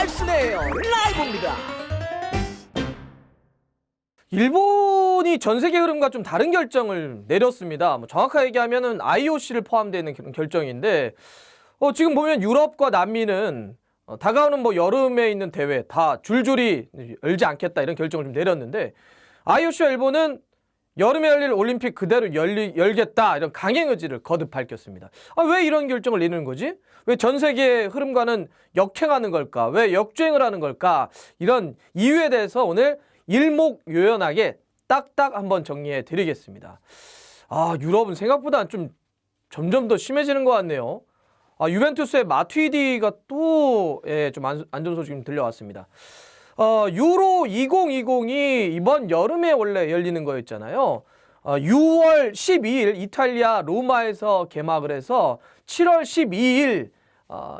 말씀해요 라이브입니다. 일본이 전 세계 흐름과 좀 다른 결정을 내렸습니다. 뭐 정확하게 얘기하면은 IOC를 포함되어 있는 결정인데 지금 보면 유럽과 남미는 다가오는 뭐 여름에 있는 대회 다 줄줄이 열지 않겠다 이런 결정을 좀 내렸는데 IOC와 일본은 여름에 열릴 올림픽 그대로 열겠다 이런 강행 의지를 거듭 밝혔습니다. 왜 이런 결정을 내리는 거지? 왜 전 세계의 흐름과는 역행하는 걸까? 왜 역주행을 하는 걸까? 이런 이유에 대해서 오늘 일목요연하게 딱딱 한번 정리해 드리겠습니다. 유럽은 생각보다 좀 점점 더 심해지는 것 같네요. 유벤투스의 마투이디가 또 좀 안 좋은 소식이 들려왔습니다. 유로 2020이 이번 여름에 원래 열리는 거였잖아요. 6월 12일 이탈리아 로마에서 개막을 해서 7월 12일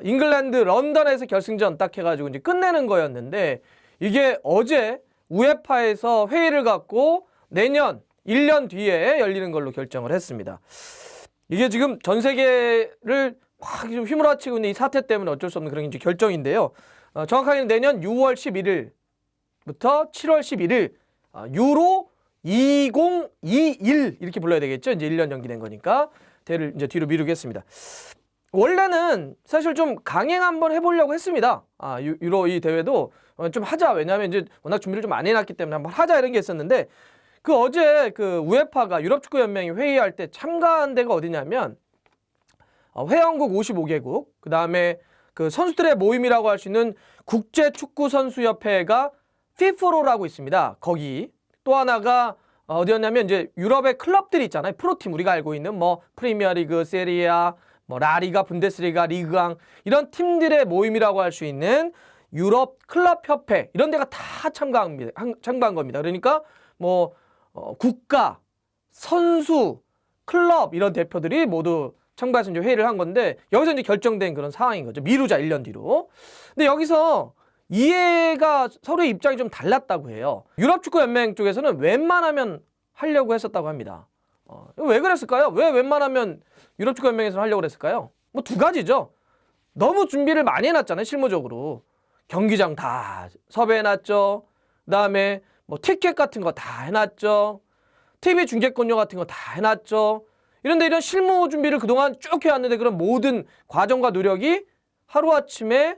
잉글랜드 런던에서 결승전 딱 해가지고 이제 끝내는 거였는데 이게 어제 우에파에서 회의를 갖고 내년 1년 뒤에 열리는 걸로 결정을 했습니다. 이게 지금 전 세계를 확 휘몰아치고 있는 이 사태 때문에 어쩔 수 없는 그런 이제 결정인데요. 정확하게는 내년 6월 11일부터 7월 11일 유로 2021 이렇게 불러야 되겠죠. 이제 1년 연기된 거니까 대를 이제 뒤로 미루겠습니다. 원래는 사실 좀 강행 한번 해보려고 했습니다. 유로 이 대회도 좀 하자. 왜냐하면 이제 워낙 준비를 좀 안 해놨기 때문에 한번 하자 이런 게 있었는데 어제 우에파가 유럽 축구 연맹이 회의할 때 참가한 데가 어디냐면 회원국 55개국 그 다음에 선수들의 모임이라고 할 수 있는 국제축구선수협회가 피프로라고 있습니다. 거기 또 하나가 어디였냐면 이제 유럽의 클럽들이 있잖아요. 프로팀 우리가 알고 있는 뭐 프리미어리그, 세리아, 뭐 라리가, 분데스리가, 리그강 이런 팀들의 모임이라고 할 수 있는 유럽 클럽 협회 이런 데가 다 참가한 겁니다. 그러니까 뭐 국가, 선수, 클럽 이런 대표들이 모두 참가해서 이제 회의를 한 건데 여기서 이제 결정된 그런 상황인 거죠. 미루자 1년 뒤로. 근데 여기서 이해가 서로의 입장이 좀 달랐다고 해요. 유럽축구연맹 쪽에서는 웬만하면 하려고 했었다고 합니다. 왜 그랬을까요? 왜 웬만하면 유럽축구연맹에서 하려고 그랬을까요? 뭐 두 가지죠. 너무 준비를 많이 해놨잖아요. 실무적으로. 경기장 다 섭외해놨죠. 그다음에 뭐 티켓 같은 거 다 해놨죠. TV 중계권료 같은 거 다 해놨죠. 이런데 이런 실무 준비를 그동안 쭉 해왔는데 그런 모든 과정과 노력이 하루아침에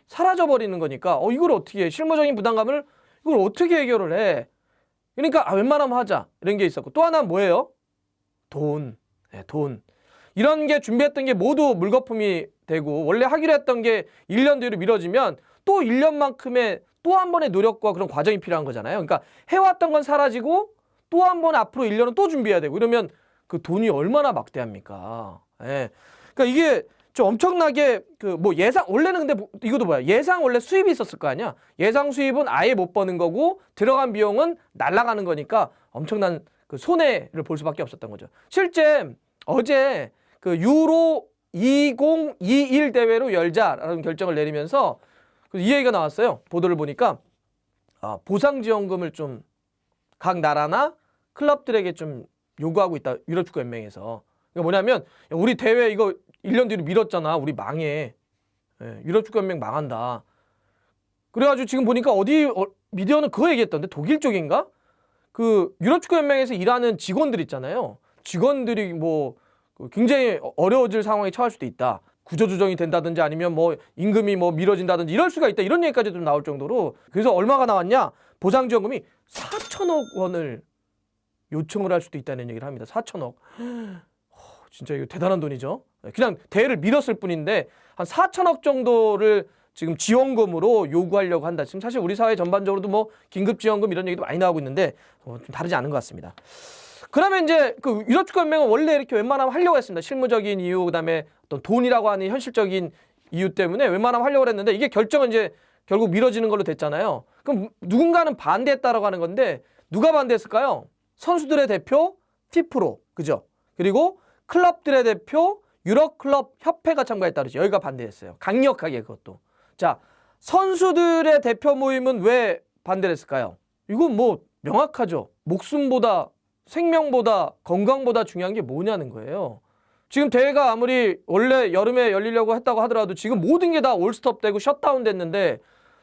사라져버리는 거니까 이걸 어떻게 해? 실무적인 부담감을 이걸 어떻게 해결을 해? 그러니까 웬만하면 하자 이런 게 있었고 또 하나는 뭐예요? 돈. 돈. 이런 게 준비했던 게 모두 물거품이 되고 원래 하기로 했던 게 1년 뒤로 미뤄지면 또 1년만큼의 또 한 번의 노력과 그런 과정이 필요한 거잖아요. 그러니까 해왔던 건 사라지고 또 한 번 앞으로 1년은 또 준비해야 되고 이러면 그 돈이 얼마나 막대합니까? 그러니까 이게 좀 엄청나게 뭐 예상 원래는 근데 이것도 뭐야? 예상 원래 수입이 있었을 거 아니야? 예상 수입은 아예 못 버는 거고 들어간 비용은 날아가는 거니까 엄청난 손해를 볼 수밖에 없었던 거죠. 실제 어제 유로 2021 대회로 열자라는 결정을 내리면서 이 얘기가 나왔어요. 보도를 보니까 보상지원금을 좀 각 나라나 클럽들에게 좀 요구하고 있다. 유럽축구연맹에서. 그러니까 뭐냐면 우리 대회 이거 1년 뒤로 미뤘잖아. 우리 망해. 유럽축구연맹 망한다. 그래가지고 지금 보니까 미디어는 그거 얘기했던데 독일 쪽인가? 유럽축구연맹에서 일하는 직원들 있잖아요. 직원들이 뭐 굉장히 어려워질 상황에 처할 수도 있다. 구조조정이 된다든지 아니면 뭐 임금이 뭐 미뤄진다든지 이럴 수가 있다. 이런 얘기까지도 나올 정도로. 그래서 얼마가 나왔냐? 보상지원금이 4천억 원을 요청을 할 수도 있다는 얘기를 합니다. 4천억. 진짜 이거 대단한 돈이죠. 그냥 대회를 미뤘을 뿐인데 한 4천억 정도를 지금 지원금으로 요구하려고 한다. 지금 사실 우리 사회 전반적으로도 뭐 긴급지원금 이런 얘기도 많이 나오고 있는데 좀 다르지 않은 것 같습니다. 그러면 이제 유럽축구연맹은 원래 이렇게 웬만하면 하려고 했습니다. 실무적인 이유, 그다음에 어떤 돈이라고 하는 현실적인 이유 때문에 웬만하면 하려고 했는데 이게 결정은 이제 결국 미뤄지는 걸로 됐잖아요. 그럼 누군가는 반대했다라고 하는 건데 누가 반대했을까요? 선수들의 대표 피프로, 그죠? 그리고 클럽들의 대표 유럽클럽 협회가 참가했다 그러죠. 여기가 반대했어요. 강력하게 그것도. 자, 선수들의 대표 모임은 왜 반대를 했을까요? 이건 뭐 명확하죠. 목숨보다 생명보다 건강보다 중요한 게 뭐냐는 거예요. 지금 대회가 아무리 원래 여름에 열리려고 했다고 하더라도 지금 모든 게 다 올스톱 되고 셧다운 됐는데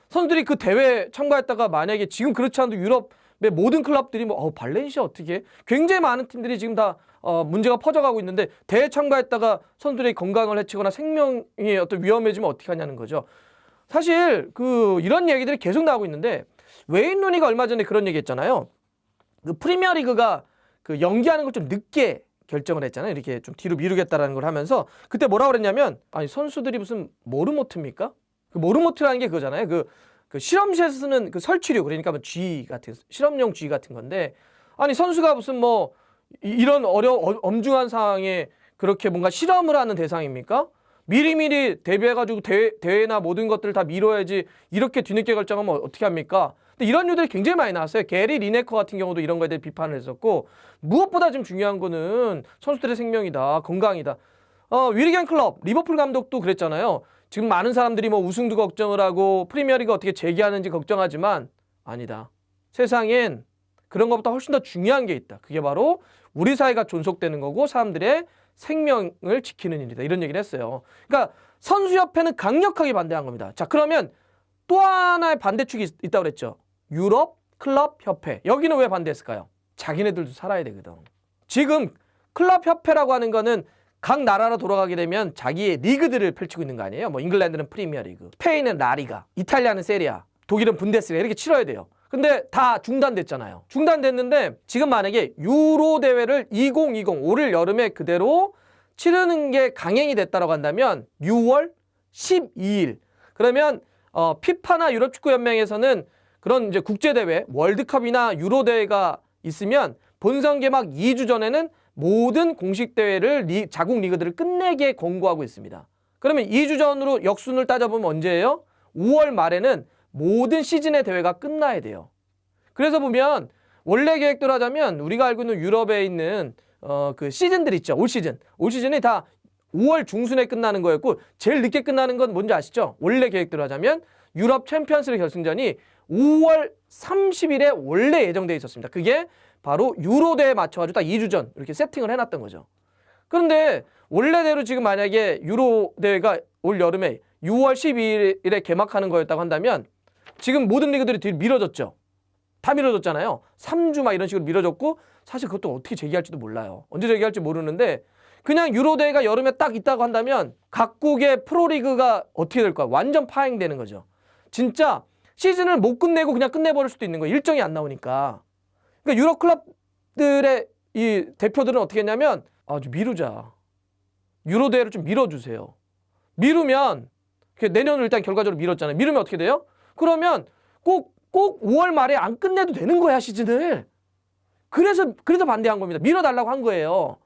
선수들이 그 대회 참가했다가 만약에 지금 그렇지 않아도 유럽의 모든 클럽들이 뭐 발렌시아 어떻게 굉장히 많은 팀들이 지금 다 문제가 퍼져가고 있는데 대회 참가했다가 선수들의 건강을 해치거나 생명이 어떤 위험해지면 어떻게 하냐는 거죠. 사실 이런 얘기들이 계속 나오고 있는데 웨인 루니가 얼마 전에 그런 얘기했잖아요. 그 프리미어리그가 그 연기하는 걸 좀 늦게 결정을 했잖아요. 이렇게 좀 뒤로 미루겠다라는 걸 하면서 그때 뭐라고 그랬냐면 아니 선수들이 무슨 모르모트입니까? 그 모르모트라는 게 그거잖아요. 그 실험실에서 쓰는 그 설치류 그러니까 뭐 G 같은 실험용 G 같은 건데 아니 선수가 무슨 뭐 이런 엄중한 상황에 그렇게 뭔가 실험을 하는 대상입니까? 미리미리 대비해가지고 대회나 모든 것들을 다 미뤄야지 이렇게 뒤늦게 결정하면 어떻게 합니까? 근데 이런 뉴들이 굉장히 많이 나왔어요. 게리 리네커 같은 경우도 이런 거에 대해 비판을 했었고 무엇보다 지금 중요한 거는 선수들의 생명이다, 건강이다. 위리겐 클럽, 리버풀 감독도 그랬잖아요. 지금 많은 사람들이 뭐 우승도 걱정을 하고 프리미어리그 어떻게 재개하는지 걱정하지만 아니다. 세상엔 그런 것보다 훨씬 더 중요한 게 있다. 그게 바로 우리 사회가 존속되는 거고 사람들의 생명을 지키는 일이다. 이런 얘기를 했어요. 그러니까 선수협회는 강력하게 반대한 겁니다. 자, 그러면 또 하나의 반대축이 있다고 그랬죠. 유럽 클럽 협회. 여기는 왜 반대했을까요? 자기네들도 살아야 되거든. 지금 클럽 협회라고 하는 거는 각 나라로 돌아가게 되면 자기의 리그들을 펼치고 있는 거 아니에요? 뭐 잉글랜드는 프리미어리그, 스페인은 라리가, 이탈리아는 세리아, 독일은 분데스리가 이렇게 치러야 돼요. 근데 다 중단됐잖아요. 중단됐는데 지금 만약에 유로 대회를 2020 올 여름에 그대로 치르는 게 강행이 됐다고 한다면 6월 12일 그러면 피파나 유럽축구연맹에서는 그런 이제 국제대회 월드컵이나 유로 대회가 있으면 본선 개막 2주 전에는 모든 공식 대회를 자국 리그들을 끝내게 권고하고 있습니다. 그러면 2주 전으로 역순을 따져보면 언제예요? 5월 말에는 모든 시즌의 대회가 끝나야 돼요. 그래서 보면 원래 계획대로 하자면 우리가 알고 있는 유럽에 있는 그 시즌들 있죠. 올 시즌이 다 5월 중순에 끝나는 거였고 제일 늦게 끝나는 건 뭔지 아시죠? 원래 계획대로 하자면 유럽 챔피언스리그 결승전이 5월 30일에 원래 예정되어 있었습니다. 그게 바로 유로 대회에 맞춰가지고 딱 2주 전 이렇게 세팅을 해놨던 거죠. 그런데 원래대로 지금 만약에 유로 대회가 올 여름에 6월 12일에 개막하는 거였다고 한다면 지금 모든 리그들이 뒤로 미뤄졌죠. 다 미뤄졌잖아요. 3주 막 이런 식으로 미뤄졌고 사실 그것도 어떻게 재개할지도 몰라요. 언제 재개할지 모르는데 그냥 유로 대회가 여름에 딱 있다고 한다면 각국의 프로리그가 어떻게 될 거야? 완전 파행되는 거죠. 진짜 시즌을 못 끝내고 그냥 끝내버릴 수도 있는 거예요. 일정이 안 나오니까. 그러니까 유럽 클럽들의 이 대표들은 어떻게 했냐면 좀 미루자. 유로 대회를 좀 밀어주세요. 미루면 내년으로 일단 결과적으로 미뤘잖아요. 미루면 어떻게 돼요? 그러면 꼭 5월 말에 안 끝내도 되는 거야 시즌을. 그래서 반대한 겁니다. 밀어달라고 한 거예요.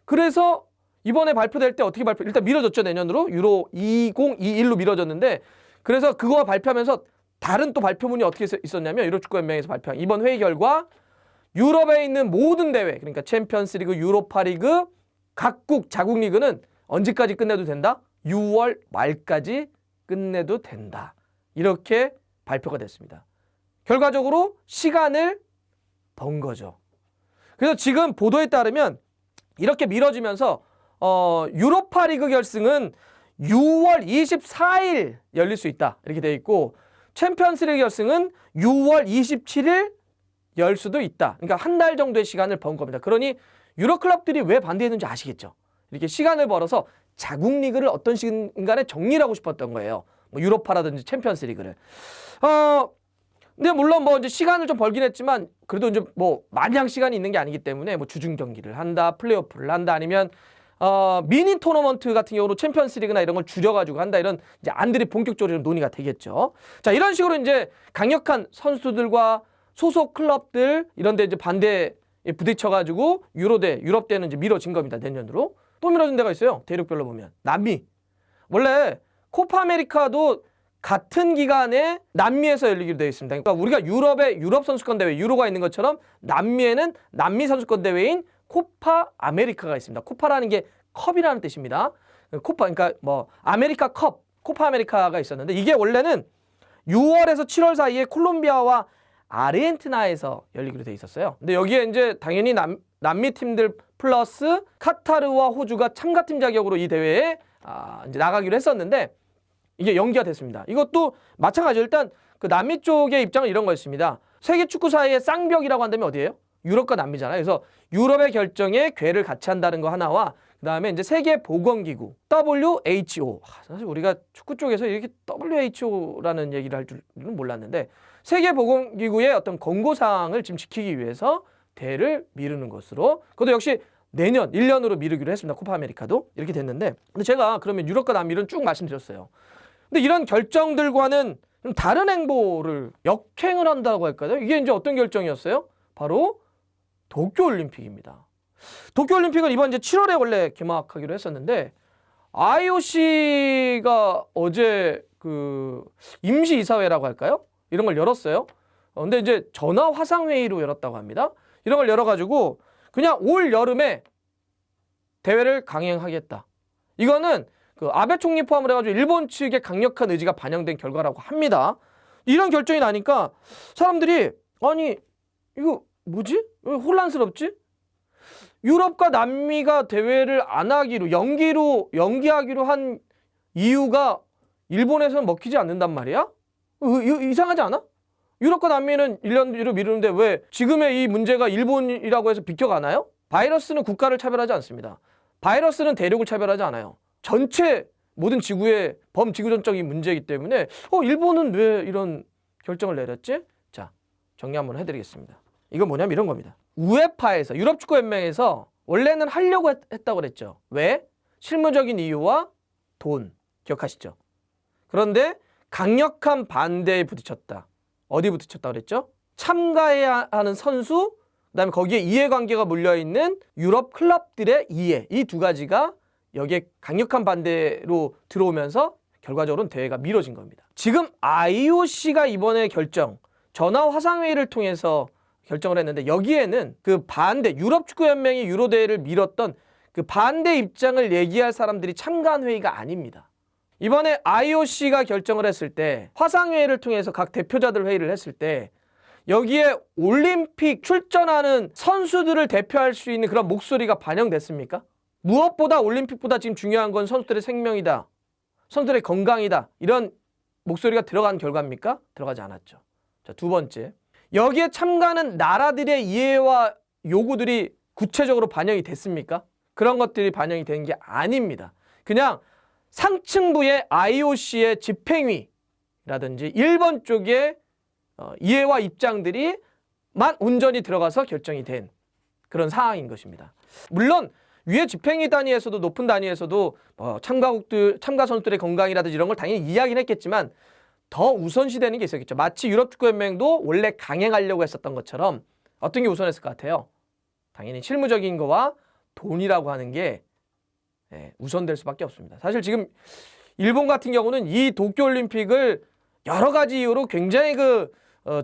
그래서 이번에 발표될 때 어떻게 일단 미뤄졌죠. 내년으로 유로 2021로 미뤄졌는데 그래서 그거 발표하면서 다른 또 발표문이 어떻게 있었냐면 유럽축구연맹에서 발표한 이번 회의 결과 유럽에 있는 모든 대회 그러니까 챔피언스리그, 유로파리그, 각국 자국 리그는 언제까지 끝내도 된다? 6월 말까지 끝내도 된다. 이렇게 발표가 됐습니다. 결과적으로 시간을 번 거죠. 그래서 지금 보도에 따르면 이렇게 미뤄지면서 유로파 리그 결승은 6월 24일 열릴 수 있다. 이렇게 돼 있고 챔피언스 리그 결승은 6월 27일 열 수도 있다. 그러니까 한 달 정도의 시간을 번 겁니다. 그러니 유럽 클럽들이 왜 반대했는지 아시겠죠? 이렇게 시간을 벌어서 자국 리그를 어떤 시간에 정리를 하고 싶었던 거예요. 뭐 유로파라든지 챔피언스 리그를. 근데 물론 뭐 이제 시간을 좀 벌긴 했지만 그래도 이제 뭐 마냥 시간이 있는 게 아니기 때문에 뭐 주중 경기를 한다, 플레이오프를 한다, 아니면 미니 토너먼트 같은 경우로 챔피언스 리그나 이런 걸 줄여가지고 한다, 이런 이제 안들이 본격적으로 논의가 되겠죠. 자, 이런 식으로 이제 강력한 선수들과 소속 클럽들 이런 데 이제 반대에 부딪혀가지고 유럽 대는 이제 미뤄진 겁니다. 내년으로. 또 미뤄진 데가 있어요. 대륙별로 보면. 남미. 원래 코파 아메리카도 같은 기간에 남미에서 열리기로 되어 있습니다. 그러니까 우리가 유럽에 유럽 선수권 대회 유로가 있는 것처럼 남미에는 남미 선수권 대회인 코파 아메리카가 있습니다. 코파라는 게 컵이라는 뜻입니다. 코파, 그러니까 뭐 아메리카 컵, 코파 아메리카가 있었는데 이게 원래는 6월에서 7월 사이에 콜롬비아와 아르헨티나에서 열리기로 돼 있었어요. 근데 여기에 이제 당연히 남미 팀들 플러스 카타르와 호주가 참가팀 자격으로 이 대회에 이제 나가기로 했었는데 이게 연기가 됐습니다. 이것도 마찬가지로 일단 그 남미 쪽의 입장은 이런 거였습니다. 세계 축구 사이의 쌍벽이라고 한다면 어디예요? 유럽과 남미잖아요. 그래서 유럽의 결정에 궤를 같이 한다는 거 하나와 그다음에 이제 세계보건기구 WHO. 사실 우리가 축구 쪽에서 이렇게 WHO라는 얘기를 할 줄은 몰랐는데 세계보건기구의 어떤 권고사항을 지금 지키기 위해서 대회를 미루는 것으로, 그것도 역시 내년 1년으로 미루기로 했습니다. 코파 아메리카도 이렇게 됐는데, 근데 제가 그러면 유럽과 남미를 쭉 말씀드렸어요. 근데 이런 결정들과는 좀 다른 행보를 역행을 한다고 할까요? 이게 이제 어떤 결정이었어요? 바로 도쿄올림픽입니다. 도쿄올림픽은 이번 이제 7월에 원래 개막하기로 했었는데 IOC가 어제 그 임시이사회라고 할까요? 이런 걸 열었어요. 근데 이제 전화 화상 회의로 열었다고 합니다. 이런 걸 열어가지고 그냥 올 여름에 대회를 강행하겠다. 이거는 그 아베 총리 포함을 해가지고 일본 측의 강력한 의지가 반영된 결과라고 합니다. 이런 결정이 나니까 사람들이 아니 이거 뭐지? 왜 혼란스럽지? 유럽과 남미가 대회를 안 하기로 연기하기로 한 이유가 일본에서는 먹히지 않는단 말이야? 이상하지 않아? 유럽과 남미는 1년 뒤로 미루는데 왜 지금의 이 문제가 일본이라고 해서 비켜가나요? 바이러스는 국가를 차별하지 않습니다. 바이러스는 대륙을 차별하지 않아요. 전체 모든 지구의 범지구전적인 문제이기 때문에 일본은 왜 이런 결정을 내렸지? 자, 정리 한번 해드리겠습니다. 이건 뭐냐면 이런 겁니다. 우에파에서 유럽축구연맹에서 원래는 하려고 했다고 그랬죠. 왜? 실무적인 이유와 돈. 기억하시죠? 그런데 강력한 반대에 부딪혔다. 어디 부딪혔다 그랬죠? 참가해야 하는 선수, 그다음에 거기에 이해관계가 몰려있는 유럽 클럽들의 이해. 이 두 가지가 여기에 강력한 반대로 들어오면서 결과적으로는 대회가 미뤄진 겁니다. 지금 IOC가 이번에 전화 화상회의를 통해서 결정을 했는데 여기에는 그 반대, 유럽축구연맹이 유로대회를 미뤘던 그 반대 입장을 얘기할 사람들이 참가한 회의가 아닙니다. 이번에 IOC가 결정을 했을 때 화상회의를 통해서 각 대표자들 회의를 했을 때 여기에 올림픽 출전하는 선수들을 대표할 수 있는 그런 목소리가 반영됐습니까? 무엇보다 올림픽보다 지금 중요한 건 선수들의 생명이다. 선수들의 건강이다. 이런 목소리가 들어간 결과입니까? 들어가지 않았죠. 자, 두 번째. 여기에 참가하는 나라들의 이해와 요구들이 구체적으로 반영이 됐습니까? 그런 것들이 반영이 된 게 아닙니다. 그냥 상층부의 IOC의 집행위라든지 일본 쪽의 이해와 입장들이 만 온전히 들어가서 결정이 된 그런 상황인 것입니다. 물론 위에 집행위 단위에서도 높은 단위에서도 참가 선수들의 건강이라든지 이런 걸 당연히 이야기는 했겠지만 더 우선시되는 게 있었겠죠. 마치 유럽축구연맹도 원래 강행하려고 했었던 것처럼 어떤 게 우선했을 것 같아요? 당연히 실무적인 거와 돈이라고 하는 게 우선될 수밖에 없습니다. 사실 지금 일본 같은 경우는 이 도쿄올림픽을 여러 가지 이유로 굉장히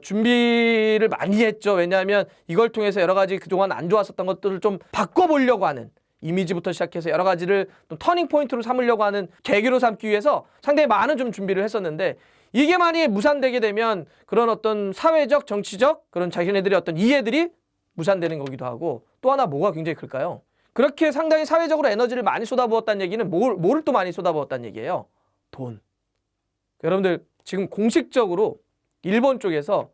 준비를 많이 했죠. 왜냐하면 이걸 통해서 여러 가지 그동안 안 좋았었던 것들을 좀 바꿔보려고 하는, 이미지부터 시작해서 여러 가지를 좀 터닝 포인트로 삼으려고 하는 계기로 삼기 위해서 상당히 많은 좀 준비를 했었는데 이게 만약에 무산되게 되면 그런 어떤 사회적, 정치적 그런 자기네들의 어떤 이해들이 무산되는 거기도 하고, 또 하나 뭐가 굉장히 클까요? 그렇게 상당히 사회적으로 에너지를 많이 쏟아부었다는 얘기는 뭐를 또 많이 쏟아부었다는 얘기예요? 돈. 여러분들 지금 공식적으로 일본 쪽에서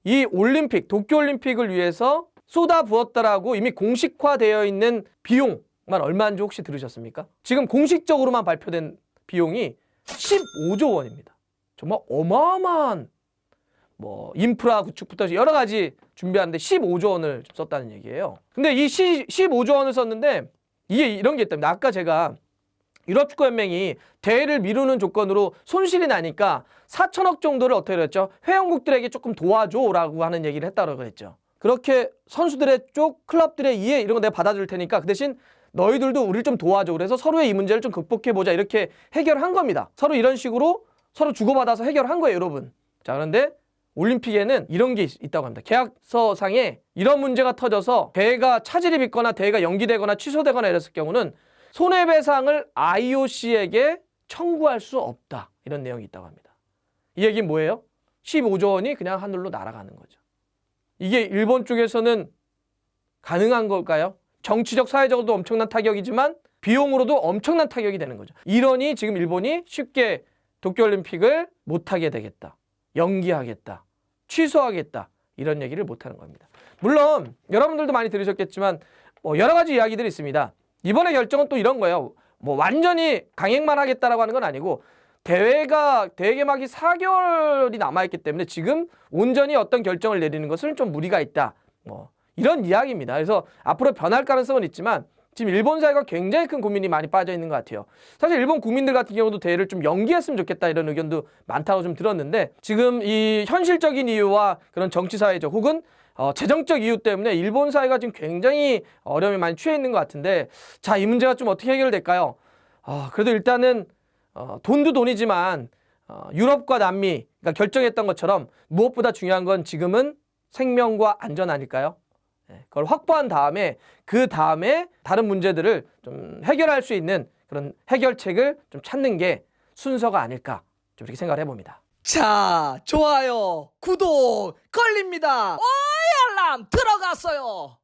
이 올림픽, 도쿄올림픽을 위해서 쏟아부었다라고 이미 공식화되어 있는 비용만 얼마인지 혹시 들으셨습니까? 지금 공식적으로만 발표된 비용이 15조 원입니다. 정말 어마어마한 인프라 구축부터 여러 가지 준비하는데 15조 원을 썼다는 얘기예요. 근데 이 15조 원을 썼는데 이게 이런 게 있답니다. 아까 제가 유럽축구연맹이 대회를 미루는 조건으로 손실이 나니까 4천억 정도를 어떻게 했죠? 회원국들에게 조금 도와줘라고 하는 얘기를 했다고 그랬죠. 그렇게 선수들의 쪽, 클럽들의 이해 이런 거 내가 받아줄 테니까 그 대신 너희들도 우리를 좀 도와줘. 그래서 서로의 이 문제를 좀 극복해보자. 이렇게 해결한 겁니다. 서로 이런 식으로 서로 주고받아서 해결한 거예요, 여러분. 자, 그런데 올림픽에는 이런 게 있다고 합니다. 계약서상에 이런 문제가 터져서 대회가 차질이 빚거나 대회가 연기되거나 취소되거나 이랬을 경우는 손해배상을 IOC에게 청구할 수 없다. 이런 내용이 있다고 합니다. 이 얘기는 뭐예요? 15조 원이 그냥 하늘로 날아가는 거죠. 이게 일본 쪽에서는 가능한 걸까요? 정치적, 사회적으로도 엄청난 타격이지만 비용으로도 엄청난 타격이 되는 거죠. 이러니 지금 일본이 쉽게 도쿄올림픽을 못하게 되겠다. 연기하겠다. 취소하겠다. 이런 얘기를 못하는 겁니다. 물론 여러분들도 많이 들으셨겠지만 여러 가지 이야기들이 있습니다. 이번에 결정은 또 이런 거예요. 완전히 강행만 하겠다라고 하는 건 아니고 대회 개막이 4개월이 남아있기 때문에 지금 온전히 어떤 결정을 내리는 것은 좀 무리가 있다. 이런 이야기입니다. 그래서 앞으로 변할 가능성은 있지만 지금 일본 사회가 굉장히 큰 고민이 많이 빠져 있는 것 같아요. 사실 일본 국민들 같은 경우도 대회를 좀 연기했으면 좋겠다 이런 의견도 많다고 좀 들었는데 지금 이 현실적인 이유와 그런 정치사회적 혹은 재정적 이유 때문에 일본 사회가 지금 굉장히 어려움이 많이 취해 있는 것 같은데 자, 이 문제가 좀 어떻게 해결될까요? 그래도 일단은 돈도 돈이지만 유럽과 남미가 결정했던 것처럼 무엇보다 중요한 건 지금은 생명과 안전 아닐까요? 그걸 확보한 다음에 그 다음에 다른 문제들을 좀 해결할 수 있는 그런 해결책을 좀 찾는 게 순서가 아닐까 좀 이렇게 생각을 해봅니다. 자, 좋아요, 구독 걸립니다. 알람 들어갔어요.